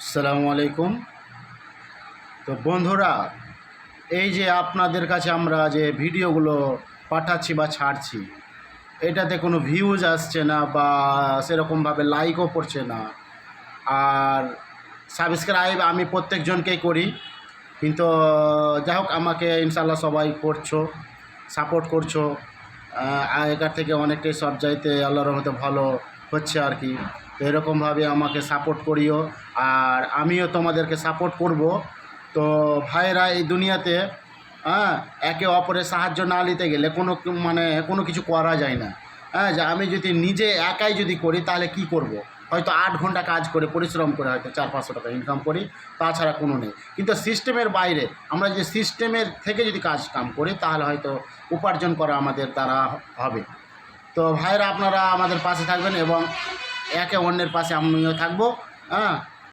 আসসালামু আলাইকুম। তো বন্ধুরা, এই যে আপনাদের কাছে আমরা যে ভিডিওগুলো পাঠাচ্ছি বা ছাড়ছি, এটাতে কোনো ভিউজ আসছে না বা সেরকমভাবে লাইকও পড়ছে না। আর সাবস্ক্রাইব আমি প্রত্যেকজনকেই করি, কিন্তু যাই হোক, আমাকে ইনশাল্লাহ সবাই করছো, সাপোর্ট করছো। আগেকার থেকে অনেকটাই সব চাইতে আল্লাহর রহমতে ভালো হচ্ছে আর কি। তো এরকমভাবে আমাকে সাপোর্ট করিও, আর আমিও তোমাদেরকে সাপোর্ট করব। তো ভাইয়েরা, এই দুনিয়াতে হ্যাঁ, একে অপরের সাহায্য না নিতে গেলে কোনো কিছু করা যায় না। হ্যাঁ, যে আমি যদি নিজে একাই যদি করি তাহলে কি করব? হয়তো 8 ঘন্টা কাজ করে পরিশ্রম করে হয়তো 400-500 টাকা ইনকাম করি, তাছাড়া কোনো নেই। কিন্তু সিস্টেমের বাইরে আমরা যদি সিস্টেমের থেকে যদি কাম করি তাহলে হয়তো উপার্জন করা আমাদের দ্বারা হবে। তো ভাইরা, আপনারা আমাদের পাশে থাকবেন এবং একে অন্যের পাশে আমিও থাকবো। হ্যাঁ,